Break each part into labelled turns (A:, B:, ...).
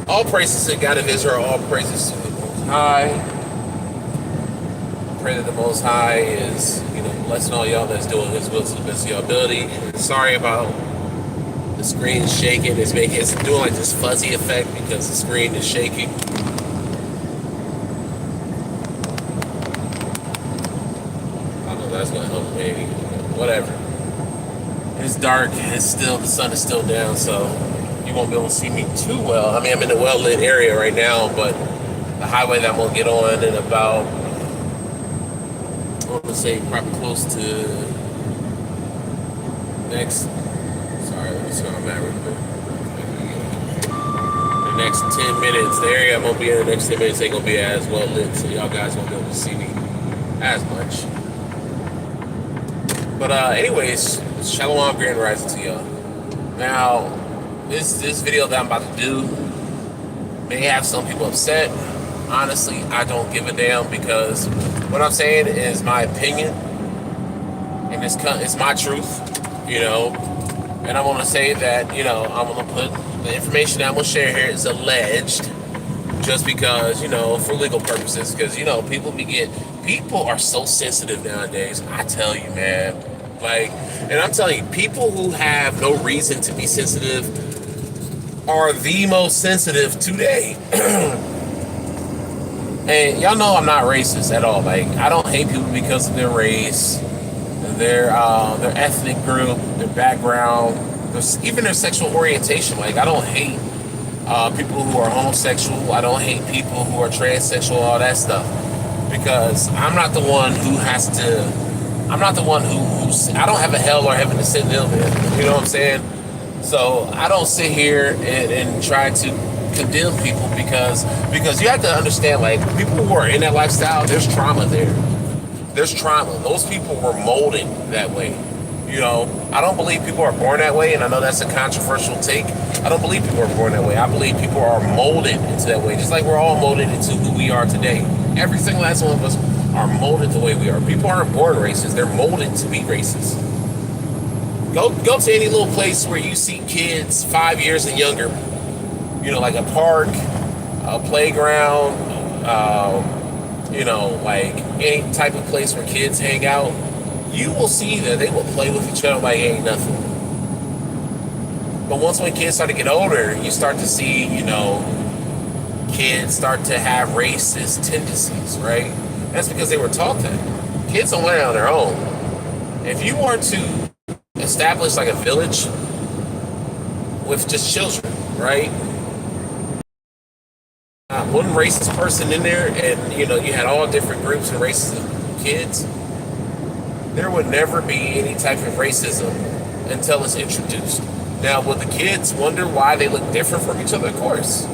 A: All praises to God of Israel, all praises to the Most High. I pray that the Most High is, blessing all y'all that's doing His will to the best of your ability. And sorry about the screen shaking. It's doing like this fuzzy effect because the screen is shaking. I don't know if that's gonna help maybe. Whatever. It's dark. The sun is still down, so you won't be able to see me too well. I mean, I'm in a well-lit area right now, but the highway that I'm going to get on in about, I want to say probably close to next, sorry, let me see where I'm at real quick. The next 10 minutes, the area I'm going to be in the next 10 minutes ain't going to be as well-lit, so y'all guys won't be able to see me as much. But anyways, Shalom Grand Rising to y'all. Now, this video that I'm about to do may have some people upset. Honestly, I don't give a damn because what I'm saying is my opinion and it's my truth, and I'm gonna say that, I'm gonna put the information that I'm gonna share here is alleged just because, for legal purposes, because, people are so sensitive nowadays. I tell you, man. And I'm telling you, people who have no reason to be sensitive are the most sensitive today. And y'all know I'm not racist at all. I don't hate people because of their race, their ethnic group, their background, even their sexual orientation. I don't hate people who are homosexual. I don't hate people who are transsexual, all that stuff. Because I'm not the one who has to. I'm not the one who I don't have a hell or heaven to sit them in. You know what I'm saying? So I don't sit here and try to condemn people because you have to understand, people who are in that lifestyle, there's trauma there. There's trauma. Those people were molded that way. I don't believe people are born that way, and I know that's a controversial take. I don't believe people are born that way. I believe people are molded into that way, just like we're all molded into who we are today. Every single last one of us are molded the way we are. People aren't born racist. They're molded to be racist. Go to any little place where you see kids 5 years and younger, like a park, a playground, any type of place where kids hang out, you will see that they will play with each other like it ain't nothing. But when kids start to get older, you start to see, kids start to have racist tendencies, right? That's because they were taught that. Kids don't learn on their own. If you were to establish a village with just children, right? One racist person in there, and you had all different groups and races of kids, there would never be any type of racism until it's introduced. Now, would the kids wonder why they look different from each other? Of course.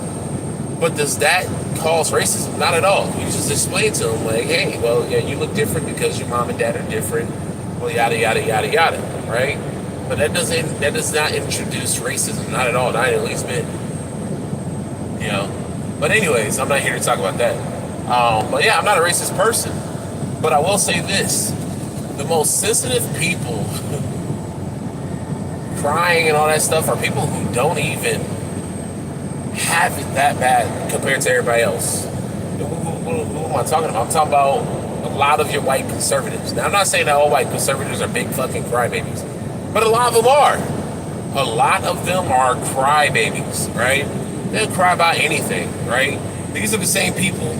A: But does that cause racism? Not at all. You just explain to them, hey, well, yeah, you look different because your mom and dad are different. Well, yada, yada, yada, yada, right? But that does not introduce racism. Not at all. Not in the least bit. But anyways, I'm not here to talk about that. But yeah, I'm not a racist person. But I will say this. The most sensitive people crying and all that stuff are people who don't even have it that bad compared to everybody else. Who am I talking about? I'm talking about a lot of your white conservatives. Now, I'm not saying that all white conservatives are big fucking crybabies, but a lot of them are. A lot of them are crybabies, right? They'll cry about anything, right? These are the same people.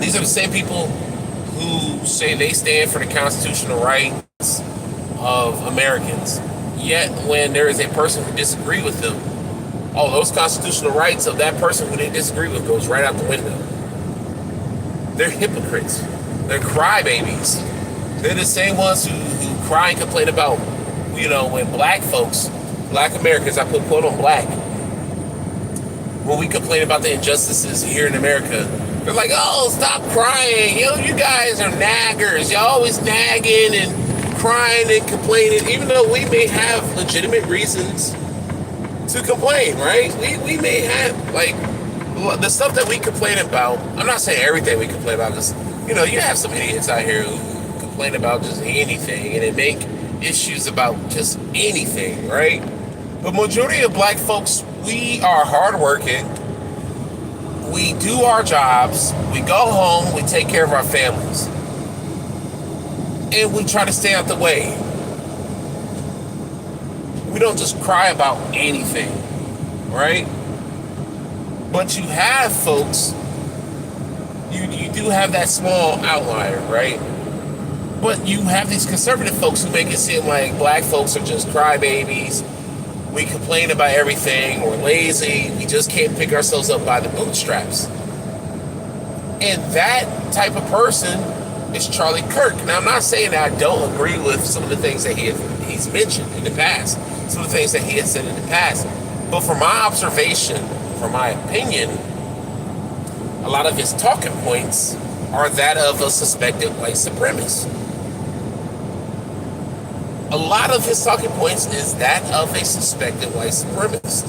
A: These are the same people who say they stand for the constitutional rights of Americans. Yet, when there is a person who disagrees with them, those constitutional rights of that person who they disagree with goes right out the window. They're hypocrites. They're crybabies. They're the same ones who cry and complain about, when black Americans, I put quote on black, when we complain about the injustices here in America, they're like, stop crying. You guys are naggers. Y'all always nagging and crying and complaining, even though we may have legitimate reasons to complain, right? We may have, the stuff that we complain about. I'm not saying everything we complain about, because, you have some idiots out here who complain about just anything, and they make issues about just anything, right? But majority of black folks We are hardworking. We do our jobs. We go home. We take care of our families. And we try to stay out the way. We don't just cry about anything, right? But you have folks, you do have that small outlier, right? But you have these conservative folks who make it seem like black folks are just crybabies. We complain about everything. We're lazy. We just can't pick ourselves up by the bootstraps. And that type of person is Charlie Kirk. Now, I'm not saying that I don't agree with some of the things that he's mentioned in the past, some of the things that he has said in the past. But from my observation, from my opinion, a lot of his talking points are that of a suspected white supremacist. A lot of his talking points is that of a suspected white supremacist.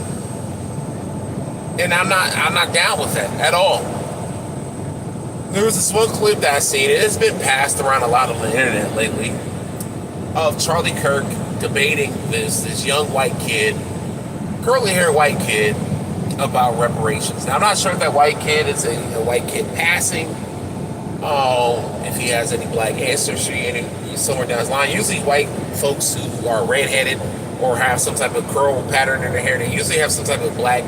A: And I'm not down with that at all. There was this one clip that I seen, and it's been passed around a lot on the internet lately, of Charlie Kirk debating this young white kid, curly haired white kid, about reparations. Now, I'm not sure if that white kid is a white kid passing, if he has any black ancestry somewhere down his line. Usually white folks who are redheaded or have some type of curl pattern in their hair, they usually have some type of black,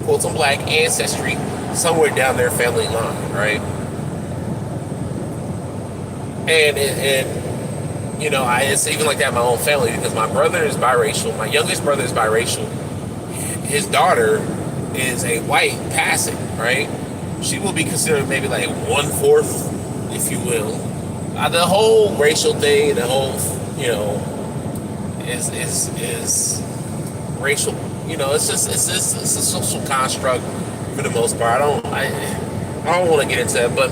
A: quote, some black ancestry somewhere down their family line, right? And you know, it's even like that in my own family, because my brother is biracial. My youngest brother is biracial. His daughter is a white passing, right? She will be considered maybe like 1/4, if you will. The whole racial thing, the whole, you know, is racial. You know, it's a social construct for the most part. I don't want to get into it, but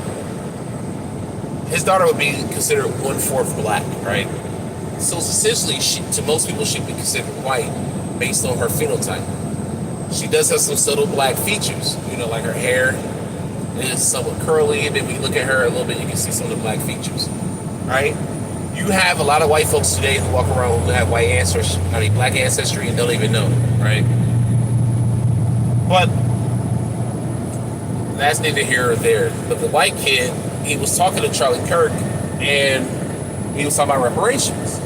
A: his daughter would be considered 1/4 black, right? So essentially, to most people, she'd be considered white based on her phenotype. She does have some subtle black features, you know, like her hair is somewhat curly, and then when you look at her a little bit, you can see some of the black features, right? You have a lot of white folks today who walk around who have black ancestry and don't even know, right? But that's neither here or there. But the white kid, he was talking to Charlie Kirk, and he was talking about reparations.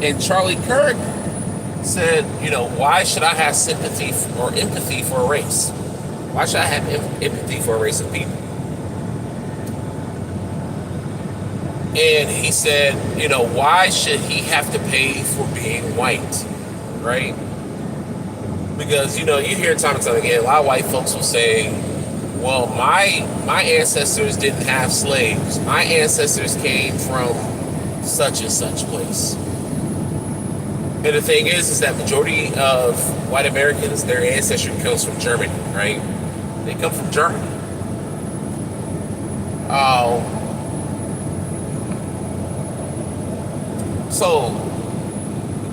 A: And Charlie Kirk said, you know, why should I have sympathy or empathy for a race? Why should I have empathy for a race of people? And he said, you know, why should he have to pay for being white, right? Because, you know, you hear time and time again, a lot of white folks will say, well, my ancestors didn't have slaves. My ancestors came from such and such place. And the thing is that majority of white Americans, their ancestry comes from Germany, right? They come from Germany. So,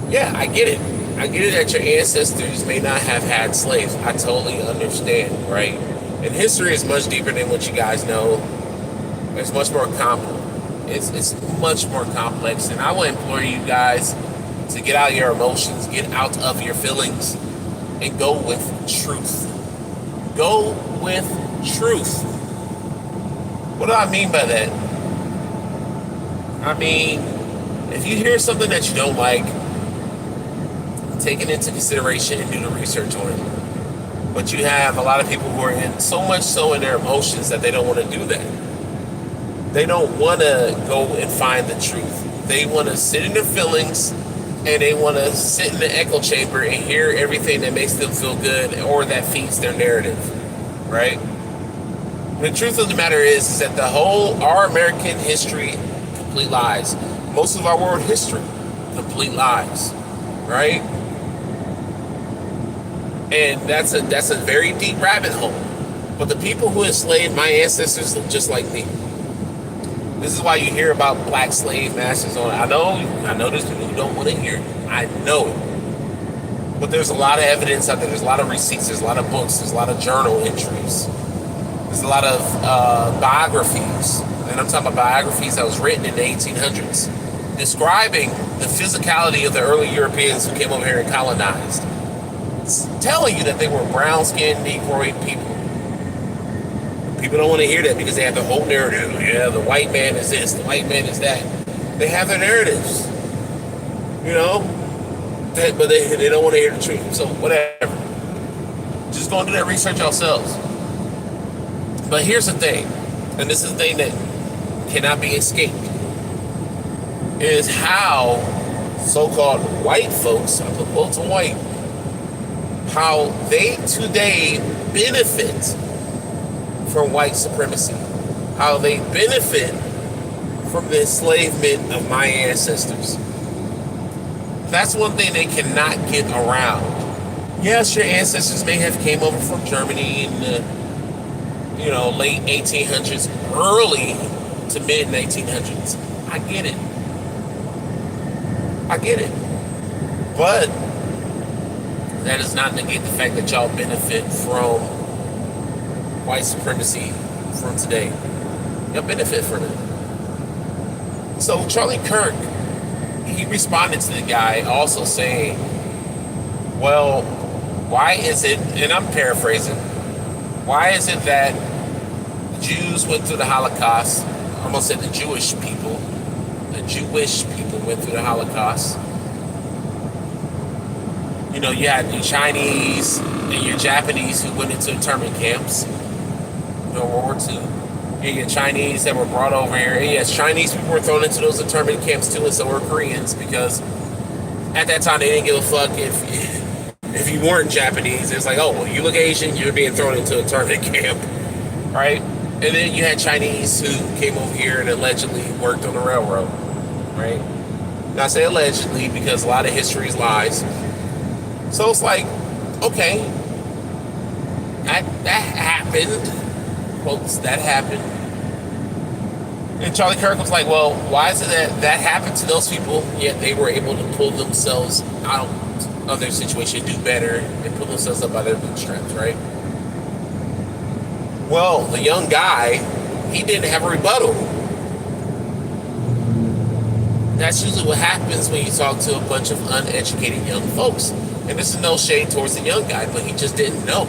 A: yeah, I get it. I get it that your ancestors may not have had slaves. I totally understand, right? And history is much deeper than what you guys know. It's much more complex. It's much more complex. And I will implore you guys to get out of your emotions, get out of your feelings, and go with truth. Go with truth. What do I mean by that? I mean, if you hear something that you don't like, take it into consideration and do the research on it. But you have a lot of people who are so much so in their emotions that they don't want to do that. They don't want to go and find the truth. They want to sit in their feelings, and they want to sit in the echo chamber and hear everything that makes them feel good or that feeds their narrative, right? The truth of the matter is that our American history, complete lies. Most of our world history, complete lies, right? And that's a very deep rabbit hole. But the people who enslaved my ancestors look just like me. This is why you hear about black slave masters on. I know there's people who don't want to hear it. I know it. But there's a lot of evidence out there. There's a lot of receipts. There's a lot of books. There's a lot of journal entries. There's a lot of biographies. And I'm talking about biographies that was written in the 1800s describing the physicality of the early Europeans who came over here and colonized. telling you that they were brown-skinned, Negroid people. People don't want to hear that because they have the whole narrative. Yeah, the white man is this, the white man is that. They have their narratives, you know, but they don't want to hear the truth. So whatever. Just go and do that research yourselves. But here's the thing, and this is the thing that cannot be escaped, is how so-called white folks, I'm the quotes on white, how they today benefit from white supremacy, how they benefit from the enslavement of my ancestors. That's one thing they cannot get around. Yes, your ancestors may have came over from Germany in the late 1800s, early to mid 1900s. I get it. But that does not negate the fact that y'all benefit from white supremacy from today. Y'all benefit from it. So Charlie Kirk, he responded to the guy also saying, well, why is it, and I'm paraphrasing, why is it that Jews went through the Holocaust? I almost said the Jewish people went through the Holocaust. You know, you had your Chinese and your Japanese who went into internment camps during World War II. You had Chinese that were brought over here. And yes, Chinese people were thrown into those internment camps too, and so were Koreans, because at that time they didn't give a fuck if you weren't Japanese. It's like, oh, well, you look Asian, you're being thrown into a internment camp, right? And then you had Chinese who came over here and allegedly worked on the railroad, right? Now I say allegedly because a lot of history is lies. So it's like, okay, that happened, folks, that happened. And Charlie Kirk was like, well, why is it that happened to those people, yet they were able to pull themselves out of their situation, do better, and pull themselves up by their bootstraps, right? Well, the young guy, he didn't have a rebuttal. That's usually what happens when you talk to a bunch of uneducated young folks. And this is no shade towards the young guy, but he just didn't know.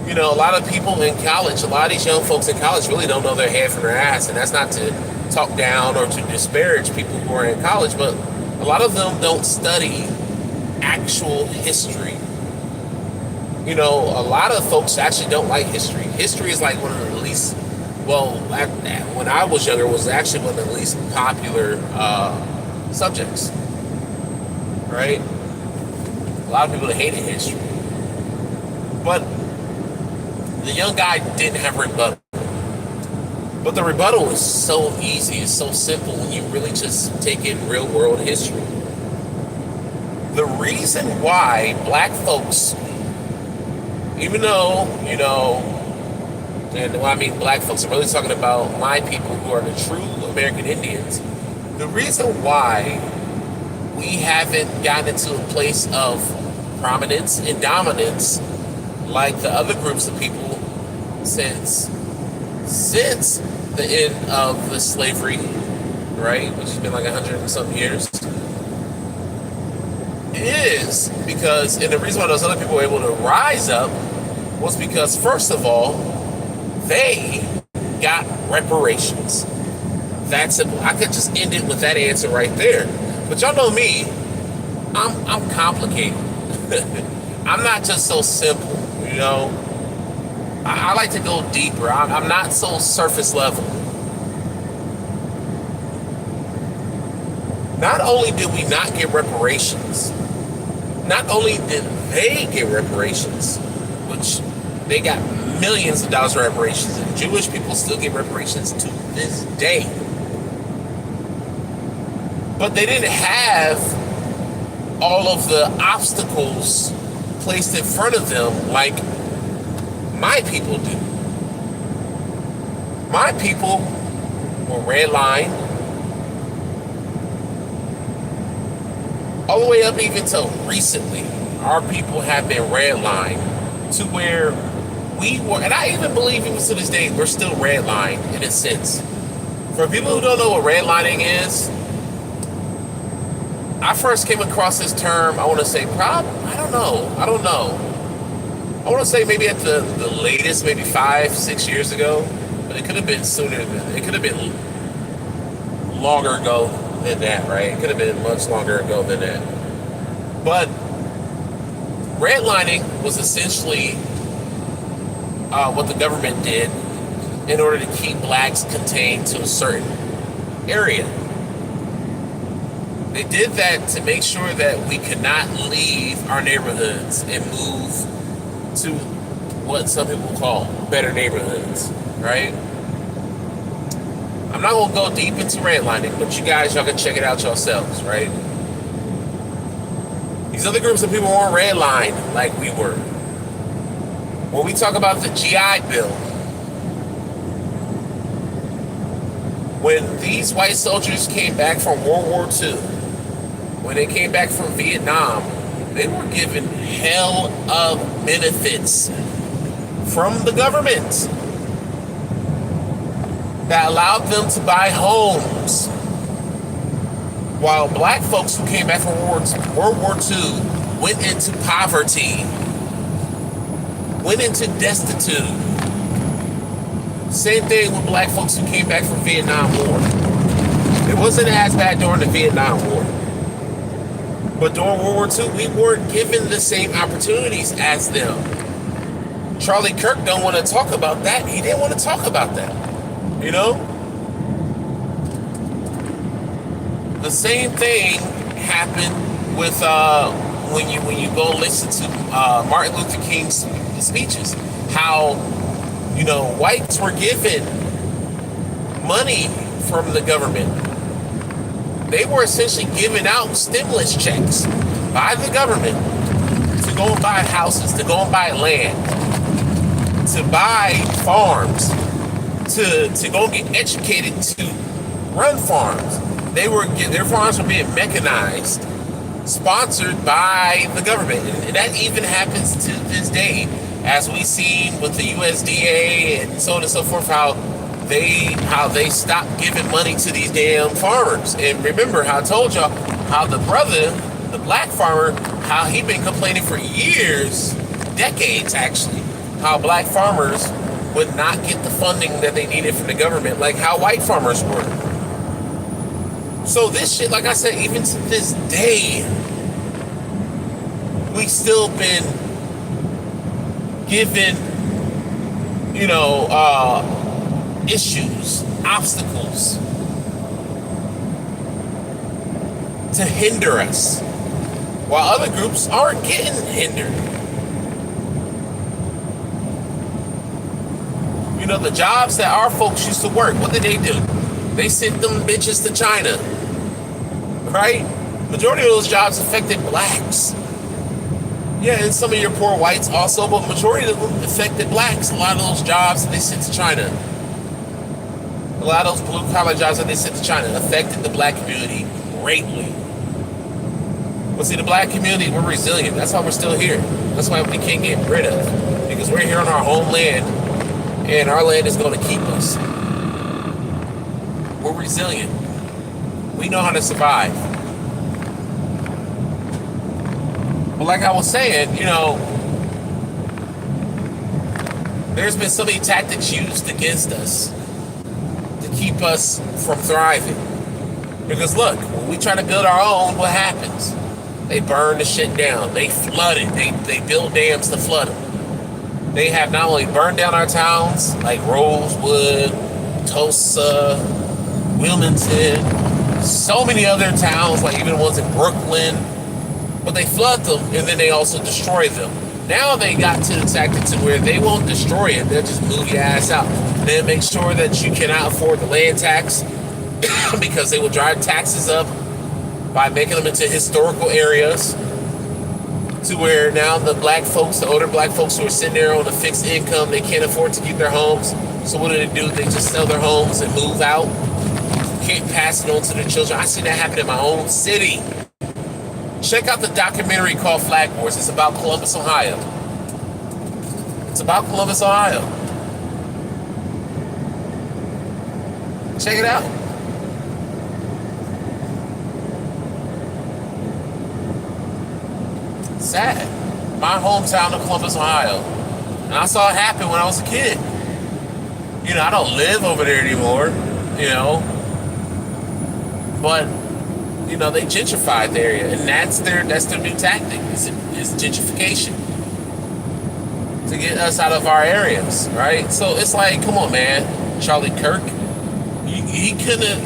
A: You know, a lot of people in college, a lot of these young folks in college really don't know their head from their ass. And that's not to talk down or to disparage people who are in college, but a lot of them don't study actual history. You know, a lot of folks actually don't like history. History is like one of the least, well, when I was younger, was actually one of the least popular subjects, right? A lot of people hated history. But the young guy didn't have a rebuttal. But the rebuttal is so easy, it's so simple when you really just take in real world history. The reason why black folks, even though, you know, and when I mean black folks, I'm really talking about my people who are the true American Indians, the reason why we haven't gotten into a place of prominence and dominance like the other groups of people since the end of the slavery, right, which has been like 100 and some years, is because, and the reason why those other people were able to rise up was because, first of all, they got reparations. That's simple. I could just end it with that answer right there. But y'all know me, I'm complicated. I'm not just so simple, you know. I like to go deeper. I'm not so surface level. Not only did we not get reparations, not only did they get reparations, which they got millions of dollars of reparations, and Jewish people still get reparations to this day. But they didn't have all of the obstacles placed in front of them like my people do. My people were redlined all the way up even till recently. Our people have been redlined to where we were, and I even believe even to this day, we're still redlined in a sense. For people who don't know what redlining is, I first came across this term, I want to say, I don't know. I want to say maybe at the latest, maybe 5, 6 years ago, but it could have been sooner than, it could have been longer ago than that, right? It could have been much longer ago than that. But redlining was essentially what the government did in order to keep blacks contained to a certain area. They did that to make sure that we could not leave our neighborhoods and move to what some people call better neighborhoods, right? I'm not going to go deep into redlining, but y'all can check it out yourselves, right? These other groups of people weren't redlined like we were. When we talk about the GI Bill, when these white soldiers came back from World War II, when they came back from Vietnam, they were given hell of benefits from the government that allowed them to buy homes. While black folks who came back from World War II went into poverty, went into destitute. Same thing with black folks who came back from Vietnam War. It wasn't as bad during the Vietnam War. But during World War II, we weren't given the same opportunities as them. Charlie Kirk don't want to talk about that. He didn't want to talk about that. You know? The same thing happened with when you go listen to Martin Luther King's speeches. How, whites were given money from the government. They were essentially giving out stimulus checks by the government to go and buy houses, to go and buy land, to buy farms, to go and get educated to run farms. Their farms were being mechanized, sponsored by the government. And that even happens to this day, as we've seen with the USDA and so on and so forth, how they stopped giving money to these damn farmers. And remember how I told y'all how the brother, the black farmer, how he been complaining for years, decades actually, how black farmers would not get the funding that they needed from the government, like how white farmers were. So this shit, like I said, even to this day, we still been given, issues, obstacles to hinder us, while other groups aren't getting hindered. The jobs that our folks used to work, what did they do? They sent them bitches to China, right? Majority of those jobs affected blacks. Yeah, and some of your poor whites also, but majority of them affected blacks. A lot of those jobs that they sent to China, a lot of those blue-collar jobs that they sent to China affected the black community greatly. But see, the black community, we're resilient. That's why we're still here. That's why we can't get rid of. Because we're here on our homeland, and our land is going to keep us. We're resilient. We know how to survive. But like I was saying, there's been so many tactics used against us to keep us from thriving. Because look, when we try to build our own, what happens? They burn the shit down. They flood it. They build dams to flood them. They have not only burned down our towns, like Rosewood, Tulsa, Wilmington, so many other towns, like even the ones in Brooklyn, but they flood them and then they also destroy them. Now they got to the tactic to where they won't destroy it. They'll just move your ass out. They'll make sure that you cannot afford the land tax because they will drive taxes up by making them into historical areas, to where now the black folks, the older black folks who are sitting there on a fixed income, they can't afford to keep their homes. So what do? They just sell their homes and move out. Can't pass it on to their children. I seen that happen in my own city. Check out the documentary called Flag Wars. It's about Columbus, Ohio. It's about Columbus, Ohio. Check it out. Sad. My hometown of Columbus, Ohio. And I saw it happen when I was a kid. You know, I don't live over there anymore, you know. But, you know, they gentrified the area. And that's their new tactic, is gentrification. To get us out of our areas, right? So it's like, come on, man. Charlie Kirk, he couldn't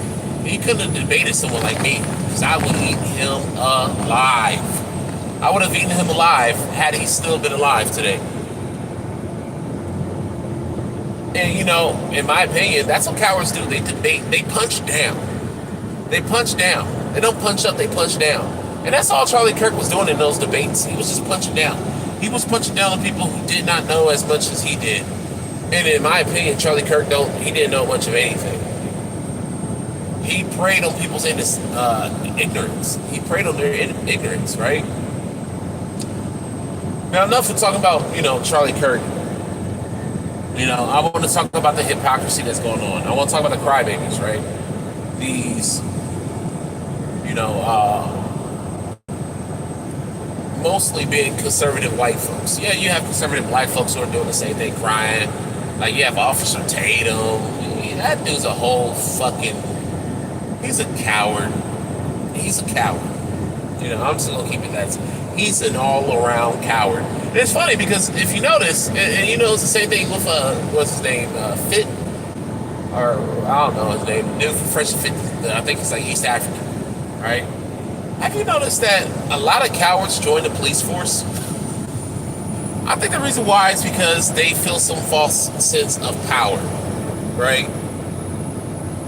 A: have debated someone like me, because I would eat him alive. I would have eaten him alive had he still been alive today. And, you know, in my opinion, that's what cowards do. They debate, they punch down. They punch down. They don't punch up, they punch down. And that's all Charlie Kirk was doing in those debates. He was just punching down. He was punching down on people who did not know as much as he did. And in my opinion, Charlie Kirk he didn't know much of anything. He preyed on people's ignorance. He preyed on their ignorance, right? Now, enough of talking about, you know, Charlie Kirk. You know, I want to talk about the hypocrisy that's going on. I want to talk about the crybabies, right? These, you know, mostly being conservative white folks. Yeah, you have conservative black folks who are doing the same thing, crying. Like, you have Officer Tatum. That dude's a whole fucking... He's a coward. He's a coward. You know, I'm just going to keep it that. He's an all-around coward. And it's funny because if you notice, and you know it's the same thing with, what's his name, Fit? Or, I don't know his name. Dude from Fresh Fit, I think it's like East African, right? Have you noticed that a lot of cowards join the police force? I think the reason why is because they feel some false sense of power, right?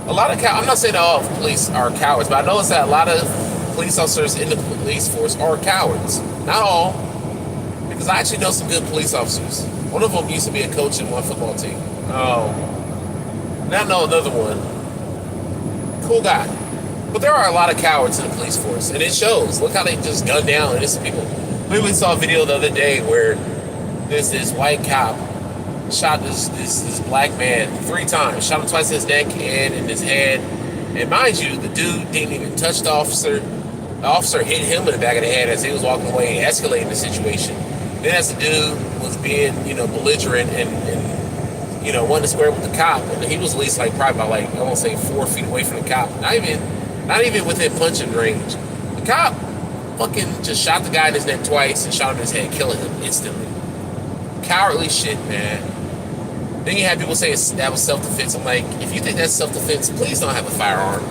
A: A lot of I'm not saying that all police are cowards, but I noticed that a lot of police officers in the police force are cowards. Not all, because I actually know some good police officers. One of them used to be a coach in one football team. Oh, now I know another one. Cool guy. But there are a lot of cowards in the police force, and it shows. Look how they just gunned down innocent people. We saw a video the other day where this white cop shot this black man 3 times. Shot him twice in his neck and in his head. And mind you, the dude didn't even touch the officer. The officer hit him in the back of the head as he was walking away, escalating the situation. Then as the dude was being, you know, belligerent and you know, wanted to square with the cop, and he was at least like probably about like, I want to say 4 feet away from the cop. Not even within punching range. The cop fucking just shot the guy in his neck twice and shot him in his head, killing him instantly. Cowardly shit, man. Then you have people saying that was self-defense. I'm like, if you think that's self-defense, please don't have a firearm.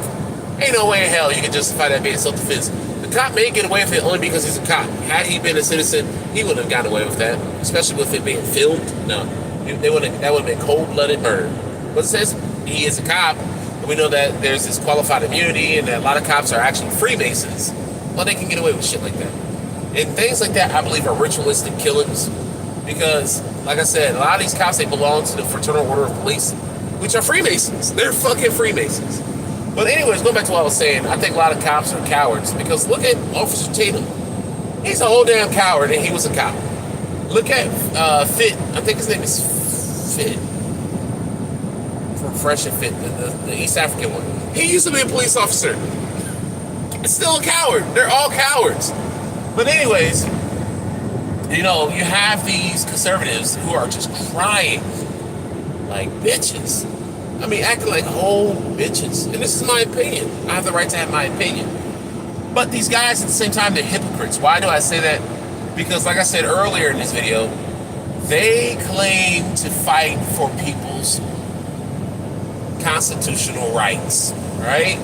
A: Ain't no way in hell you can justify that being self-defense. The cop may get away with it only because he's a cop. Had he been a citizen, he wouldn't have gotten away with that. Especially with it being filmed. No. That would have been cold-blooded murder. But it says he is a cop. We know that there's this qualified immunity and that a lot of cops are actually Freemasons. Well, they can get away with shit like that. And things like that, I believe, are ritualistic killings. Because, like I said, a lot of these cops, they belong to the Fraternal Order of Police, which are Freemasons. They're fucking Freemasons. But anyways, going back to what I was saying, I think a lot of cops are cowards. Because look at Officer Tatum. He's a whole damn coward, and he was a cop. Look at Fit. I think his name is Fit. Fresh and Fit, the East African one. He used to be a police officer. It's still a coward. They're all cowards. But anyways, you know, you have these conservatives who are just crying like bitches. I mean, acting like whole bitches. And this is my opinion. I have the right to have my opinion. But these guys, at the same time, they're hypocrites. Why do I say that? Because, like I said earlier in this video, they claim to fight for people's constitutional rights, right?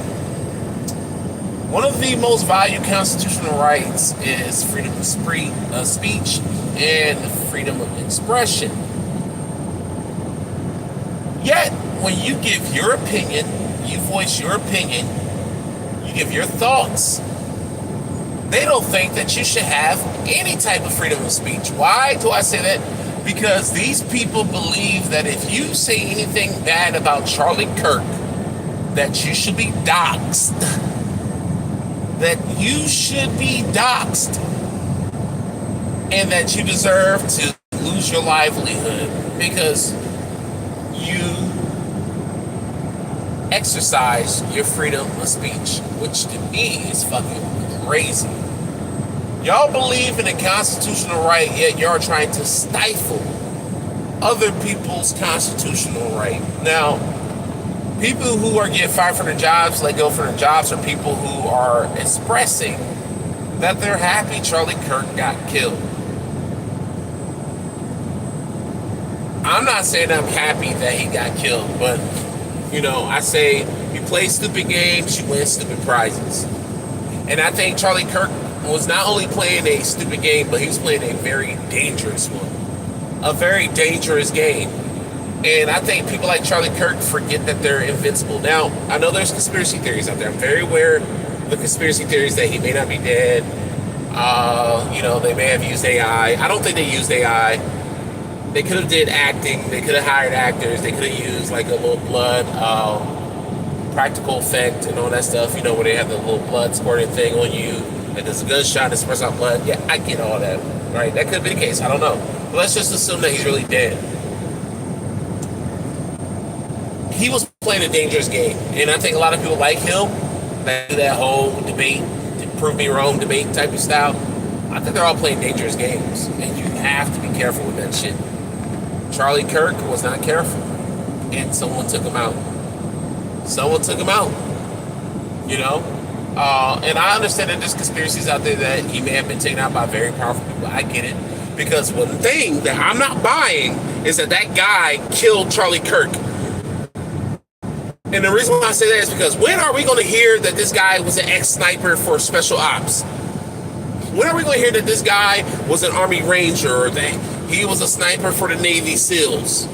A: One of the most valued constitutional rights is freedom of speech and freedom of expression. Yet, when you give your opinion, you voice your opinion, you give your thoughts, they don't think that you should have any type of freedom of speech. Why do I say that? Because these people believe that if you say anything bad about Charlie Kirk, that you should be doxxed. That you should be doxxed. And that you deserve to lose your livelihood because you exercise your freedom of speech, which to me is fucking crazy. Y'all believe in a constitutional right, yet y'all are trying to stifle other people's constitutional right. Now, people who are getting fired from their jobs, let go from their jobs, are people who are expressing that they're happy Charlie Kirk got killed. I'm not saying I'm happy that he got killed, but, I say you play stupid games, you win stupid prizes. And I think Charlie Kirk was not only playing a stupid game, but he was playing a very dangerous one. A very dangerous game. And I think people like Charlie Kirk forget that they're invincible. Now, I know there's conspiracy theories out there. I'm very aware of the conspiracy theories that he may not be dead. They may have used AI. I don't think they used AI. They could have did acting. They could have hired actors. They could have used like a little blood practical effect and all that stuff. Where they have the little blood squirting thing on you. And there's a gunshot that spreads out blood. Yeah, I get all that. Right? That could be the case. I don't know. But let's just assume that he's really dead. He was playing a dangerous game. And I think a lot of people like him. That whole debate, prove me wrong debate type of style. I think they're all playing dangerous games. And you have to be careful with that shit. Charlie Kirk was not careful. And someone took him out. And I understand that there's conspiracies out there that he may have been taken out by very powerful people. I get it. Because one thing that I'm not buying is that guy killed Charlie Kirk. And the reason why I say that is because when are we going to hear that this guy was an ex-sniper for special ops? When are we going to hear that this guy was an Army Ranger or that he was a sniper for the Navy SEALs?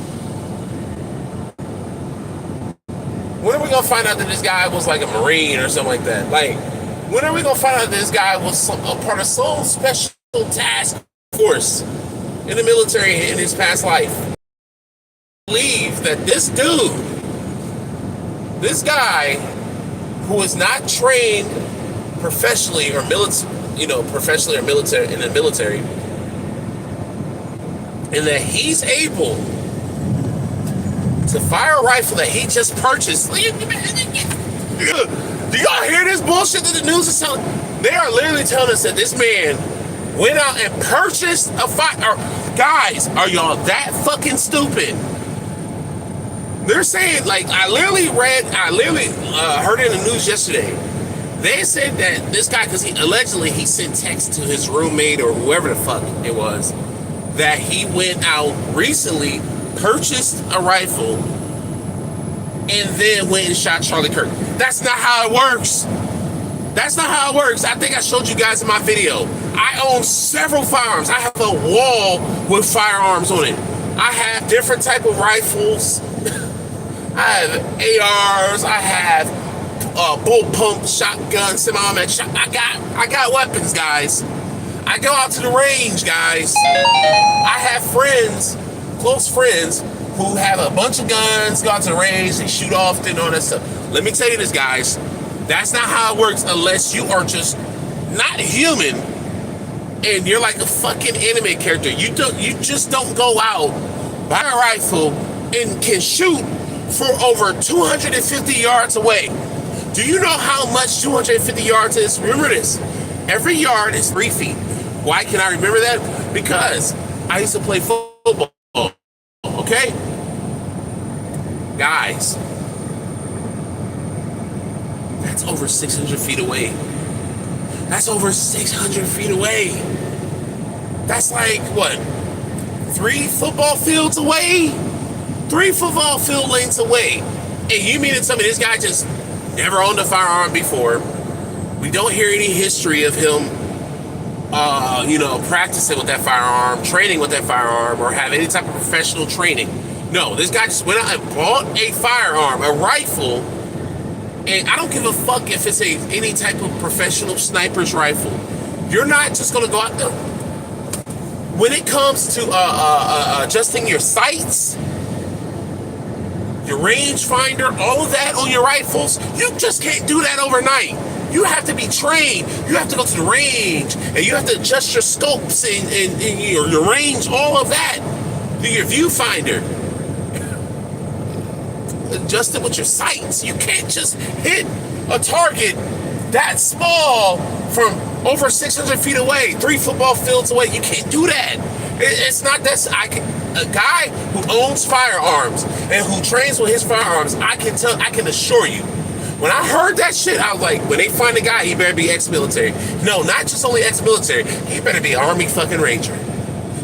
A: When are we going to find out that this guy was like a Marine or something like that? Like, when are we going to find out that this guy was a part of some special task force in the military in his past life? I believe that this guy who is not trained professionally or military in the military, and that he's able to fire a rifle that he just purchased. Do y'all hear this bullshit that the news is telling? They are literally telling us that this man went out and purchased a fire. Guys, are y'all that fucking stupid? They're saying, like, I literally heard it in the news yesterday. They said that this guy, because he sent text to his roommate or whoever the fuck it was, that he went out recently, purchased a rifle, and then went and shot Charlie Kirk. That's not how it works. That's not how it works. I think I showed you guys in my video. I own several firearms. I have a wall with firearms on it. I have different type of rifles. I have ARs. I have bull pump, shotgun, semi-automatic shot. I got weapons, guys. I go out to the range, guys. I have friends, close friends, who have a bunch of guns, go out to the range, they shoot often, all that stuff. Let me tell you this, guys. That's not how it works unless you are just not human and you're like a fucking anime character. You just don't go out, buy a rifle, and can shoot for over 250 yards away. Do you know how much 250 yards is? Remember this. Every yard is 3 feet. Why can I remember that? Because I used to play football. Okay? Guys, that's over 600 feet away. That's over 600 feet away. That's like, what? 3 football fields away? 3 football field lengths away. And you mean to tell me this guy just never owned a firearm before? We don't hear any history of him, practicing with that firearm, training with that firearm, or have any type of professional training. No, this guy just went out and bought a firearm, a rifle, and I don't give a fuck if it's any type of professional sniper's rifle. You're not just going to go out there. When it comes to adjusting your sights, your rangefinder, all of that on your rifles, you just can't do that overnight. You have to be trained. You have to go to the range, and you have to adjust your scopes and your range, all of that, through your viewfinder. Adjust it with your sights. You can't just hit a target that small from over 600 feet away, 3 football fields away. You can't do that. It's not that. A guy who owns firearms and who trains with his firearms, I can assure you, when I heard that shit, I was like, when they find a guy, he better be ex-military. No, not just only ex-military, he better be Army fucking Ranger.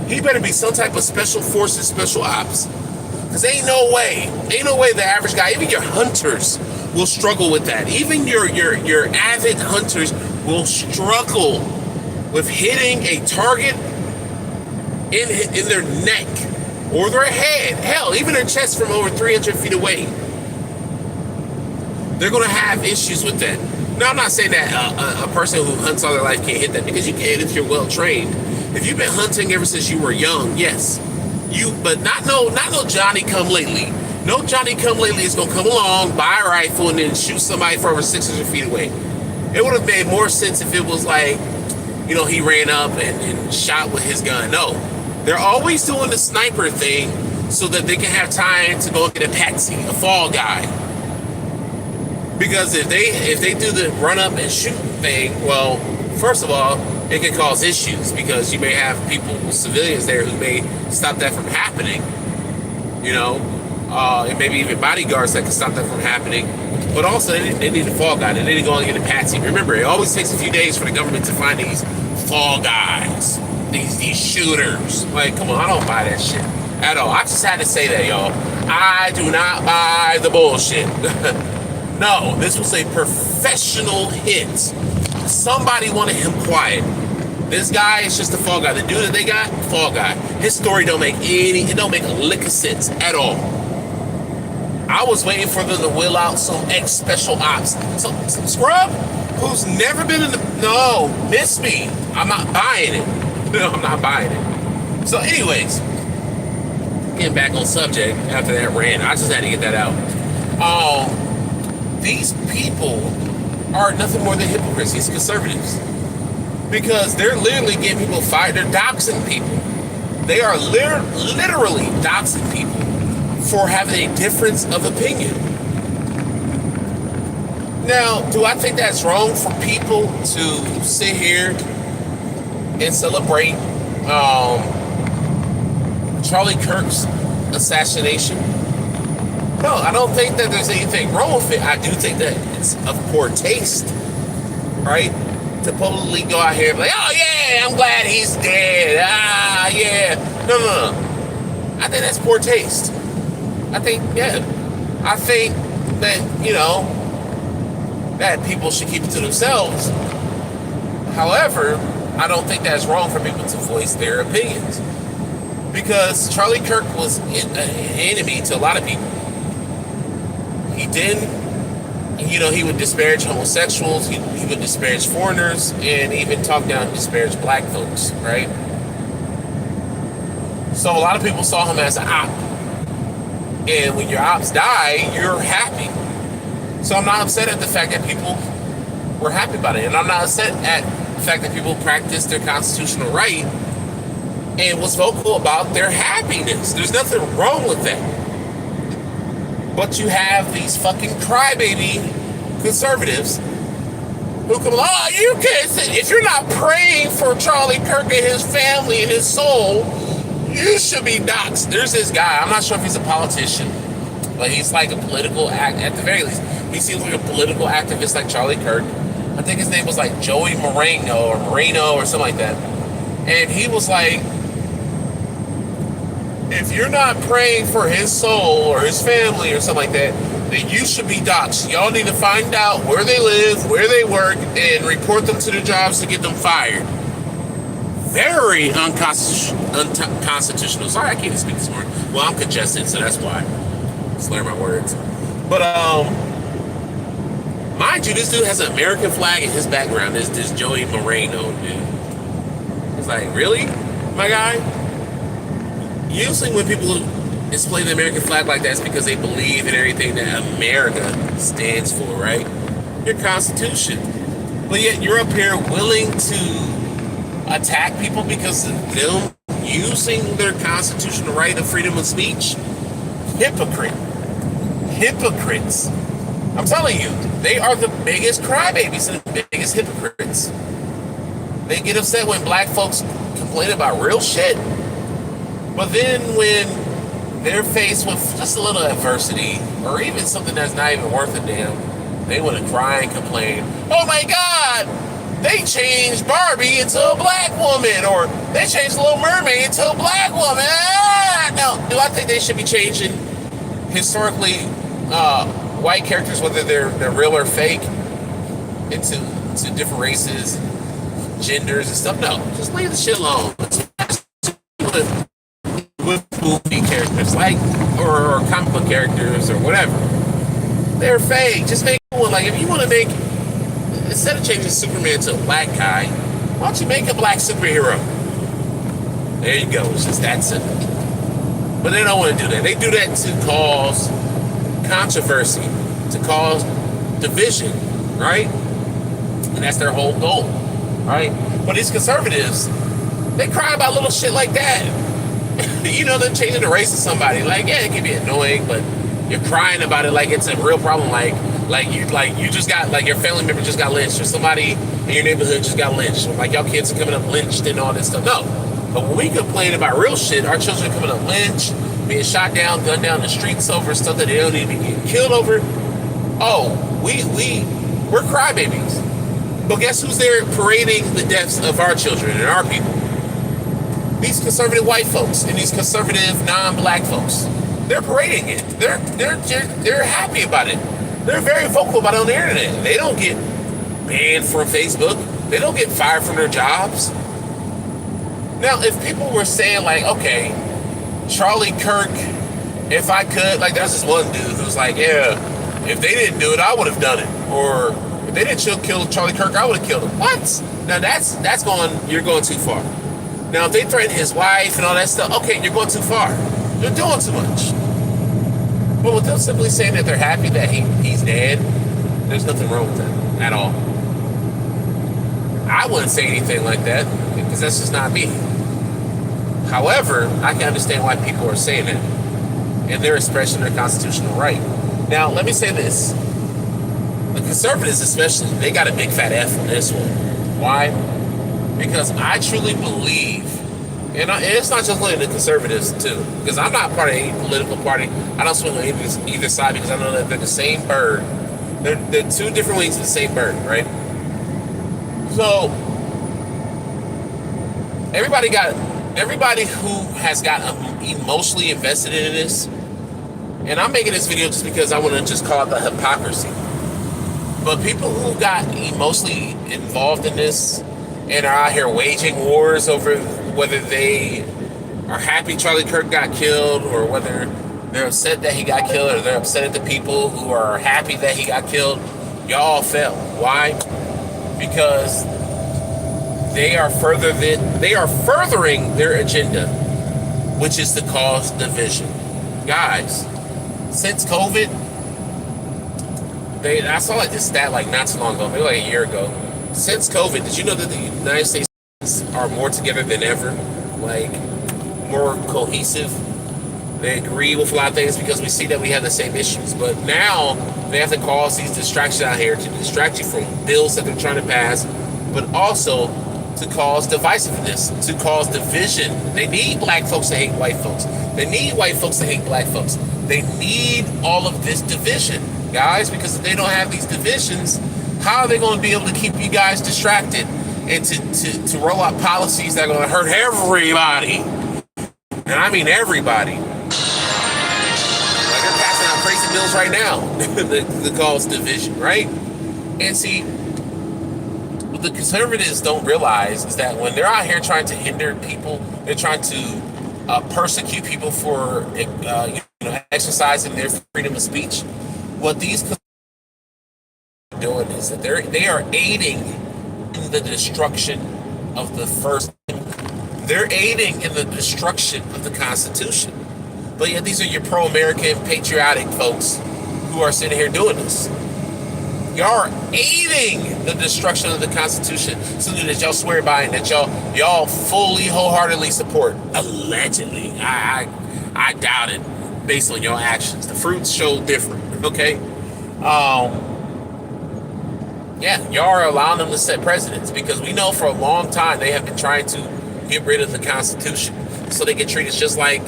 A: He better be some type of special forces, special ops. Because ain't no way the average guy, even your hunters, will struggle with that. Even your avid hunters will struggle with hitting a target in their neck or their head. Hell, even their chest from over 300 feet away. They're going to have issues with that. Now, I'm not saying that a person who hunts all their life can't hit that, because you can if you're well trained. If you've been hunting ever since you were young, yes. But not no Johnny come lately. No Johnny come lately is going to come along, buy a rifle, and then shoot somebody from over 600 feet away. It would have made more sense if it was like, he ran up and shot with his gun. No. They're always doing the sniper thing so that they can have time to go get a patsy, a fall guy. Because if they do the run up and shoot thing, well, first of all, it can cause issues because you may have civilians there who may stop that from happening. And maybe even bodyguards that can stop that from happening. But also, they need a fall guy. They need to go and get a patsy. Remember, it always takes a few days for the government to find these fall guys, these shooters. Like, come on, I don't buy that shit at all. I just had to say that, y'all. I do not buy the bullshit. No, this was a professional hit. Somebody wanted him quiet. This guy is just a fall guy. The dude that they got, fall guy. His story don't make a lick of sense at all. I was waiting for them to wheel out some ex-special ops. Some scrub who's never been in the... No, miss me. I'm not buying it. No, I'm not buying it. So anyways, getting back on subject after that rant, I just had to get that out. These people are nothing more than hypocrites. These conservatives. Because they're literally getting people fired. They're doxing people. They are literally doxing people for having a difference of opinion. Now, do I think that's wrong for people to sit here and celebrate Charlie Kirk's assassination? No, I don't think that there's anything wrong with it. I do think that it's of poor taste, right? To publicly go out here and be like, oh yeah, I'm glad he's dead. Ah, yeah. No. I think that's poor taste. I think that, that people should keep it to themselves. However, I don't think that's wrong for people to voice their opinions. Because Charlie Kirk was an enemy to a lot of people. He didn't, he would disparage homosexuals, he would disparage foreigners, and even talk down and disparage black folks, right? So a lot of people saw him as an op. And when your ops die, you're happy. So I'm not upset at the fact that people were happy about it. And I'm not upset at the fact that people practiced their constitutional right and was vocal about their happiness. There's nothing wrong with that. But you have these fucking crybaby conservatives who come along, oh, you can't say, if you're not praying for Charlie Kirk and his family and his soul, you should be doxxed. There's this guy, I'm not sure if he's a politician, but he's like a political at the very least. He seems like a political activist like Charlie Kirk. I think his name was like Joey Moreno or something like that. And he was like, if you're not praying for his soul or his family or something like that, then you should be doxxed. Y'all need to find out where they live, where they work, and report them to their jobs to get them fired. Very unconstitutional. Sorry, I can't even speak this morning. Well, I'm congested, so that's why. Slur my words. But, mind you, this dude has an American flag in his background. This Joey Moreno dude. It's like, really, my guy? Usually when people display the American flag like that, it's because they believe in everything that America stands for, right? Your Constitution. But yet you're up here willing to attack people because of them using their constitutional right of freedom of speech? Hypocrites. I'm telling you, they are the biggest crybabies and the biggest hypocrites. They get upset when black folks complain about real shit. But then when they're faced with just a little adversity, or even something that's not even worth a damn, they want to cry and complain. Oh my God, they changed Barbie into a black woman, or they changed Little Mermaid into a black woman. Now, do I think they should be changing historically white characters, whether they're real or fake, into different races, genders, and stuff? No, just leave the shit alone. With movie characters, like or comic book characters or whatever, they're fake. Just make one. Like, if you want to make, instead of changing Superman to a black guy, why don't you make a black superhero? There you go. It's just that simple. But they don't want to do that. They do that to cause controversy, to cause division, right? And that's their whole goal, right? But these conservatives, they cry about little shit like that. You know, them changing the race of somebody. Like, yeah, it can be annoying, but you're crying about it like it's a real problem. Like you just got, like, your family member just got lynched, or somebody in your neighborhood just got lynched, or like y'all kids are coming up lynched and all this stuff. No. But when we complain about real shit, our children are coming up lynched, being shot down, gunned down the streets over stuff that they don't even get killed over. Oh, we're crybabies. But guess who's there parading the deaths of our children and our people? These conservative white folks and these conservative non-black folks. They're parading it. They're happy about it. They're very vocal about it on the internet. They don't get banned from Facebook. They don't get fired from their jobs. Now, if people were saying, like, okay, Charlie Kirk, if I could, like, there's this one dude who's like, yeah, if they didn't do it, I would have done it. Or if they didn't kill Charlie Kirk, I would have killed him. What? Now that's going, you're going too far. Now, if they threaten his wife and all that stuff, okay, you're going too far. You're doing too much. But with them simply saying that they're happy that he's dead, there's nothing wrong with that at all. I wouldn't say anything like that, because that's just not me. However, I can understand why people are saying that, and they're expressing their constitutional right. Now, let me say this. The conservatives especially, they got a big fat F on this one. Why? Because I truly believe, and it's not just only the conservatives too, because I'm not part of any political party. I don't swing on either side, because I know that they're the same bird. They're two different wings of the same bird, right? So everybody who has got emotionally invested in this, and I'm making this video just because I want to just call it the hypocrisy. But people who got emotionally involved in this and are out here waging wars over whether they are happy Charlie Kirk got killed, or whether they're upset that he got killed, or they're upset at the people who are happy that he got killed, y'all fail. Why? Because they are furthering their agenda, which is to cause division. Guys, since COVID, I saw like this stat like not too long ago, maybe like a year ago. Since COVID, did you know that the United States are more together than ever? Like, more cohesive? They agree with a lot of things, because we see that we have the same issues. But now they have to cause these distractions out here to distract you from bills that they're trying to pass, but also to cause divisiveness, to cause division. They need black folks to hate white folks. They need white folks to hate black folks. They need all of this division, guys, because if they don't have these divisions, how are they going to be able to keep you guys distracted and to roll out policies that are going to hurt everybody? And I mean everybody. Like, they're passing out crazy bills right now that cause division, right? And see, what the conservatives don't realize is that when they're out here trying to hinder people, they're trying to persecute people for exercising their freedom of speech. What these doing is that they are aiding in the destruction of the First Amendment. They're aiding in the destruction of the Constitution. But yet these are your pro-American, patriotic folks who are sitting here doing this. Y'all are aiding the destruction of the Constitution, something that y'all swear by and that y'all fully, wholeheartedly support. Allegedly. I doubt it based on your actions. The fruits show different, okay? Yeah, y'all are allowing them to set precedents because we know for a long time they have been trying to get rid of the Constitution so they can treat us just like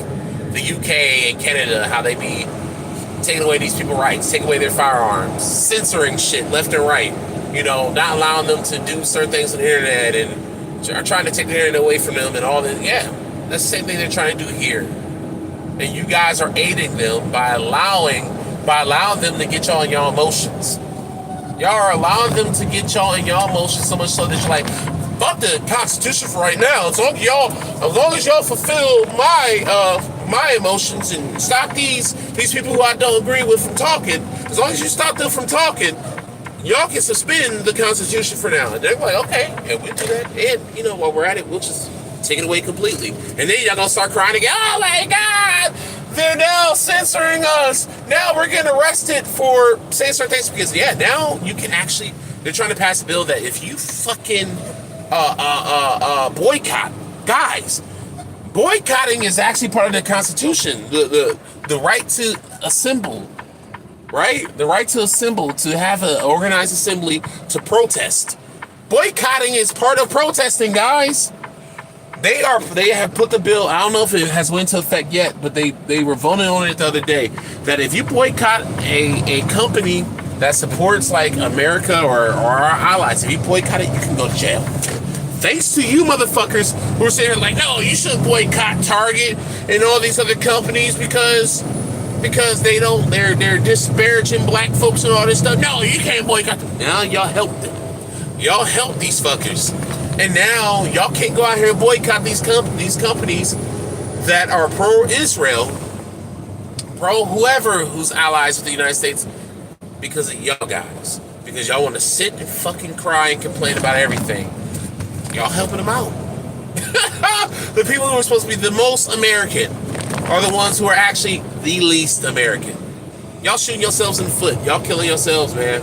A: the UK and Canada, how they be taking away these people's rights, taking away their firearms, censoring shit left and right, not allowing them to do certain things on the internet and are trying to take the internet away from them and all that. Yeah, that's the same thing they're trying to do here. And you guys are aiding them by allowing them to get y'all in y'all emotions. Y'all are allowing them to get y'all in y'all emotions so much so that you're like, fuck the Constitution for right now. As long as y'all fulfill my emotions and stop these people who I don't agree with from talking. As long as you stop them from talking, y'all can suspend the Constitution for now. And they're like, okay, yeah, we'll do that. And while we're at it, we'll just take it away completely. And then y'all gonna start crying again. Oh my God! They're now censoring us. Now we're getting arrested for saying certain things because now you can actually. They're trying to pass a bill that if you fucking boycott, guys, boycotting is actually part of the Constitution. The right to assemble, right? The right to assemble, to have an organized assembly, to protest. Boycotting is part of protesting, guys. They have put the bill. I don't know if it has went into effect yet, but they were voting on it the other day. That if you boycott a company that supports like America or our allies, if you boycott it, you can go to jail. Thanks to you motherfuckers who are saying like, no, you shouldn't boycott Target and all these other companies because they're disparaging black folks and all this stuff. No, you can't boycott them. Now y'all help them. Y'all help these fuckers. And now y'all can't go out here and boycott these companies that are pro-Israel, pro-whoever who's allies with the United States because of y'all guys. Because y'all want to sit and fucking cry and complain about everything. Y'all helping them out. The people who are supposed to be the most American are the ones who are actually the least American. Y'all shooting yourselves in the foot. Y'all killing yourselves, man.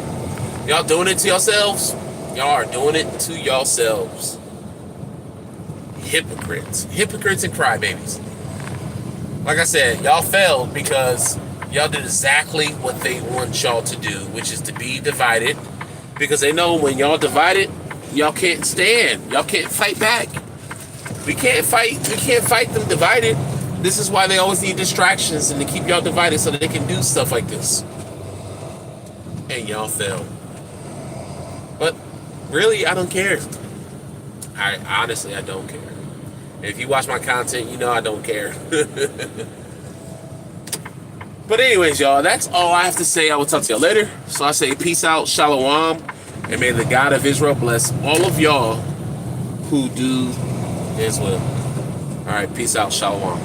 A: Y'all doing it to yourselves. Y'all are doing it to yourselves. Hypocrites and crybabies. Like I said, y'all failed because y'all did exactly what they want y'all to do, which is to be divided. Because they know when y'all divided, y'all can't stand. Y'all can't fight back. We can't fight them divided. This is why they always need distractions and to keep y'all divided so that they can do stuff like this. And y'all failed. But really, I don't care. Honestly, I don't care. If you watch my content, you know I don't care. But anyways, y'all, that's all I have to say. I will talk to y'all later. So I say peace out, shalom, and may the God of Israel bless all of y'all who do his will. All right, peace out, shalom.